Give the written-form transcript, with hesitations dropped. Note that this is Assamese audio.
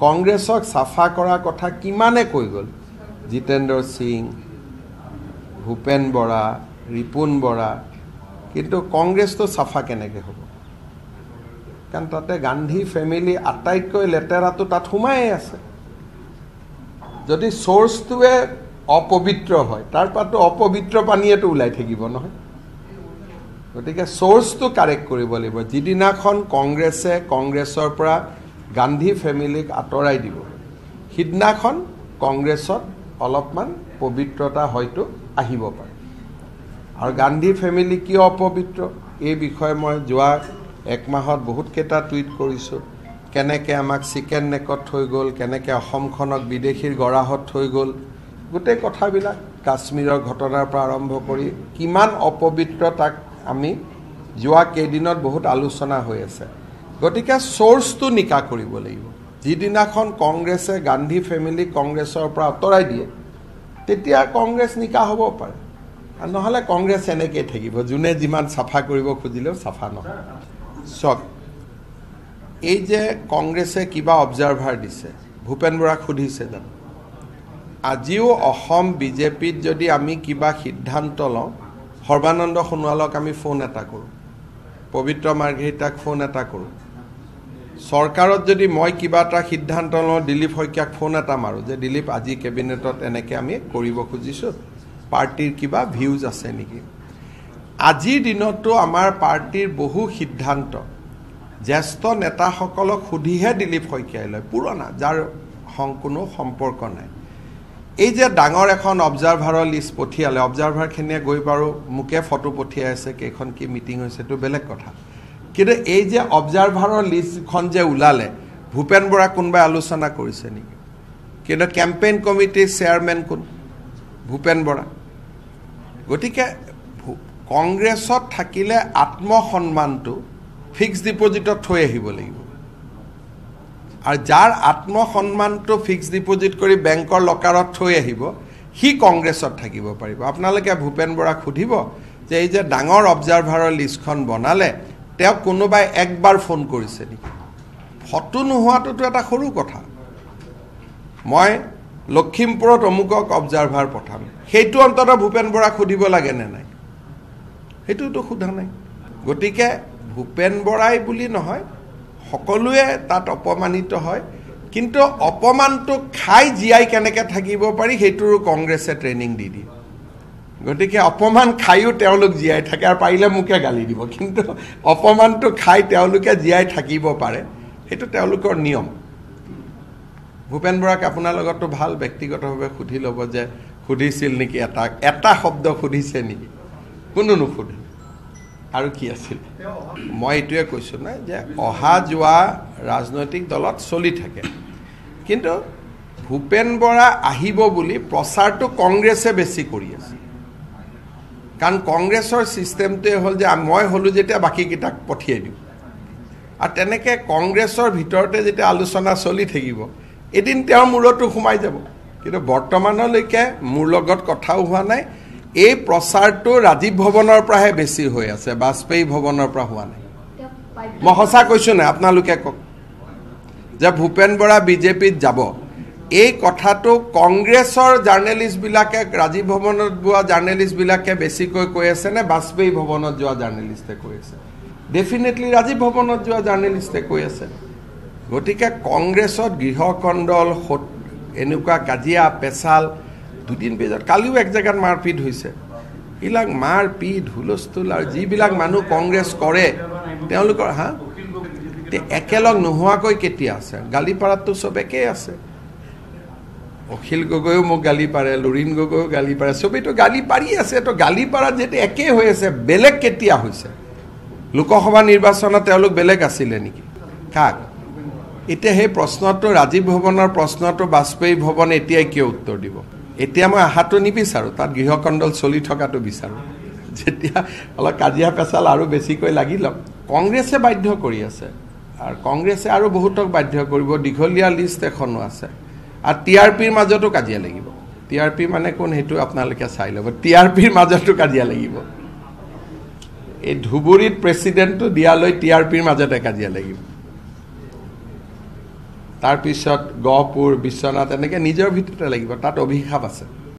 কংগ্ৰেছক চাফা কৰা কথা কিমানে কৈ গ'ল জিতেন্দ্ৰ সিং ভূপেন বৰা ৰিপুন বৰা কিন্তু কংগ্ৰেছটো চাফা কেনেকৈ হ'ব কাৰণ তাতে গান্ধী ফেমিলি আটাইতকৈ লেতেৰাটো তাত সোমাই আছে যদি সোৰ্সটোৱে অপবিত্ৰ হয় তাৰ পাতো অপবিত্ৰ পানীয়েটো ওলাই থাকিব নহয় গতিকে সোৰ্সটো কাৰেক্ট কৰিব লাগিব যিদিনাখন কংগ্ৰেছে কংগ্ৰেছৰ পৰা গান্ধী ফেমিলিক আঁতৰাই দিব সিদিনাখন কংগ্ৰেছত অলপমান পবিত্ৰতা হয়তো আহিব পাৰে আৰু গান্ধী ফেমিলি কিয় অপবিত্ৰ এই বিষয়ে মই যোৱা এক মাহত বহুত কেইটা টুইট কৰিছোঁ কেনেকৈ আমাক চিকেন নেকত থৈ গ'ল কেনেকৈ অসমখনক বিদেশীৰ গৰাহত থৈ গ'ল গোটেই কথাবিলাক কাশ্মীৰৰ ঘটনাৰ পৰা আৰম্ভ কৰি কিমান অপবিত্ৰ তাক আমি যোৱা কেইদিনত বহুত আলোচনা হৈ আছে গতিকে সোৰ্সটো নিকা কৰিব লাগিব যিদিনাখন কংগ্ৰেছে গান্ধী ফেমিলি কংগ্ৰেছৰ পৰা আঁতৰাই দিয়ে তেতিয়া কংগ্ৰেছ নিকা হ'ব পাৰে আৰু নহ'লে কংগ্ৰেছ এনেকৈ থাকিব যোনে যিমান চাফা কৰিব খুজিলেও চাফা নহয় চক এই যে কংগ্ৰেছে কিবা অবজাৰ্ভাৰ দিছে ভূপেন বৰাক সুধিছে জানো আজিও অসম বিজেপিত যদি আমি কিবা সিদ্ধান্ত লওঁ সৰ্বানন্দ সোণোৱালক আমি ফোন এটা কৰোঁ পবিত্ৰ মাৰ্ঘেৰিটাক ফোন এটা কৰোঁ চৰকাৰত যদি মই কিবা এটা সিদ্ধান্ত লওঁ দিলীপ শইকীয়াক ফোন এটা মাৰোঁ যে দিলীপ আজি কেবিনেটত এনেকৈ আমি কৰিব খুজিছোঁ পাৰ্টিৰ কিবা ভিউজ আছে নেকি আজিৰ দিনতো আমাৰ পাৰ্টিৰ বহু সিদ্ধান্ত জ্যেষ্ঠ নেতাসকলক সুধিহে দিলীপ শইকীয়াই লয় পুৰণা যাৰ কোনো সম্পৰ্ক নাই এই যে ডাঙৰ এখন অবজাৰ্ভাৰৰ লিষ্ট পঠিয়ালে অবজাৰ্ভাৰখিনিয়ে গৈ বাৰু মোকে ফটো পঠিয়াই আছে কেইখন কি মিটিং হৈছে এইটো বেলেগ কথা কিন্তু এই যে অবজাৰ্ভাৰৰ লিষ্টখন যে ওলালে ভূপেন বৰা কোনোবাই আলোচনা কৰিছে নেকি কিন্তু কেম্পেইন কমিটিৰ চেয়াৰমেন কোন ভূপেন বৰা গতিকে কংগ্ৰেছত থাকিলে আত্মসন্মানটো ফিক্সড ডিপজিটত থৈ আহিব লাগিব আৰু যাৰ আত্মসন্মানটো ফিক্সড ডিপজিট কৰি বেংকৰ লকাৰত থৈ আহিব সি কংগ্ৰেছত থাকিব পাৰিব আপোনালোকে ভূপেন বৰাক সুধিব যে এই যে ডাঙৰ অবজাৰ্ভাৰৰ লিষ্টখন বনালে তেওঁ কোনোবাই একবাৰ ফোন কৰিছে নেকি ফটো নোহোৱাটোতো এটা সৰু কথা মই লখিমপুৰত অমুকক অবজাৰ্ভাৰ পঠাম সেইটো অন্ততঃ ভূপেন বৰাক সুধিব লাগে নে নাই সেইটোতো সোধা নাই গতিকে ভূপেন বৰাই বুলি নহয় সকলোৱে তাত অপমানিত হয় কিন্তু অপমানটো খাই জীয়াই কেনেকৈ থাকিব পাৰি সেইটোৰো কংগ্ৰেছে ট্ৰেইনিং দি দিয়ে গতিকে অপমান খায়ো তেওঁলোক জীয়াই থাকে আৰু পাৰিলে মোকে গালি দিব কিন্তু অপমানটো খাই তেওঁলোকে জীয়াই থাকিব পাৰে সেইটো তেওঁলোকৰ নিয়ম ভূপেন বৰাক আপোনাৰ লগতো ভাল ব্যক্তিগতভাৱে সুধি ল'ব যে সুধিছিল নেকি এটা শব্দ সুধিছে নেকি কোনো নুসুধে আৰু কি আছিল মই এইটোৱে কৈছোঁ না যে অহা যোৱা ৰাজনৈতিক দলত চলি থাকে কিন্তু ভূপেন বৰা আহিব বুলি প্ৰচাৰটো কংগ্ৰেছে বেছি কৰি আছে কাৰণ কংগ্ৰেছৰ ছিষ্টেমটোৱে হ'ল যে মই হ'লোঁ যেতিয়া বাকীকেইটাক পঠিয়াই দিওঁ আৰু তেনেকৈ কংগ্ৰেছৰ ভিতৰতে যেতিয়া আলোচনা চলি থাকিব এদিন তেওঁৰ মূৰতো সোমাই যাব কিন্তু বৰ্তমানলৈকে মোৰ লগত কথাও হোৱা নাই এই প্ৰচাৰটো ৰাজীৱ ভৱনৰ পৰাহে বেছি হৈ আছে বাজপেয়ী ভৱনৰ পৰা হোৱা নাই মই সঁচা কৈছোঁ নাই আপোনালোকে কওক যে ভূপেন বৰা বিজেপিত যাব এই কথাটো কংগ্ৰেছৰ জাৰ্নেলিষ্টবিলাকে ৰাজীৱ ভৱনত যোৱা জাৰ্নেলিষ্টবিলাকে বেছিকৈ কৈ আছে নে বাজপেয়ী ভৱনত যোৱা জাৰ্নেলিষ্টে কৈ আছে ডেফিনেটলি ৰাজীৱ ভৱনত যোৱা জাৰ্নেলিষ্টে কৈ আছে গতিকে কংগ্ৰেছত গৃহকণ্ডল এনেকুৱা কাজিয়া পেচাল দুদিন পিছত কালিও এক জেগাত মাৰপিট হৈছে এইবিলাক মাৰপিট হুলস্থুল আৰু যিবিলাক মানুহ কংগ্ৰেছ কৰে তেওঁলোকৰ একেলগ নোহোৱাকৈ কেতিয়া আছে গালি পাৰাততো চব একেই আছে অখিল গগৈও মোক গালি পাৰে লুৰিণ গগৈও গালি পাৰে চবেইতো গালি পাৰি আছে তো গালি পাৰাত যেতিয়া একেই হৈ আছে বেলেগ কেতিয়া হৈছে লোকসভা নিৰ্বাচনত তেওঁলোক বেলেগ আছিলে নেকি কাক এতিয়া সেই প্ৰশ্নটো ৰাজীৱ ভৱনৰ প্ৰশ্নটো বাজপেয়ী ভৱনে এতিয়াই কিয় উত্তৰ দিব এতিয়া মই আহাটো নিবিচাৰোঁ তাত গৃহকণ্ডল চলি থকাটো বিচাৰোঁ যেতিয়া অলপ কাজিয়া পেচাল আৰু বেছিকৈ লাগি লওক কংগ্ৰেছে বাধ্য কৰি আছে আৰু কংগ্ৰেছে আৰু বহুতক বাধ্য কৰিব দীঘলীয়া লিষ্ট এখনো আছে আৰু টিআৰপিৰ মাজতো কাজিয়া লাগিব টিআৰপি মানে কোন সেইটো আপোনালোকে চাই ল'ব টিআৰপিৰ মাজতো কাজিয়া লাগিব এই ধুবুৰীত প্ৰেচিডেণ্টটো দিয়ালৈ টিআৰপিৰ মাজতে কাজিয়া লাগিব তাৰপিছত গহপুৰ বিশ্বনাথ এনেকৈ নিজৰ ভিতৰতে লাগিব, তাত অভিশাপ আছে।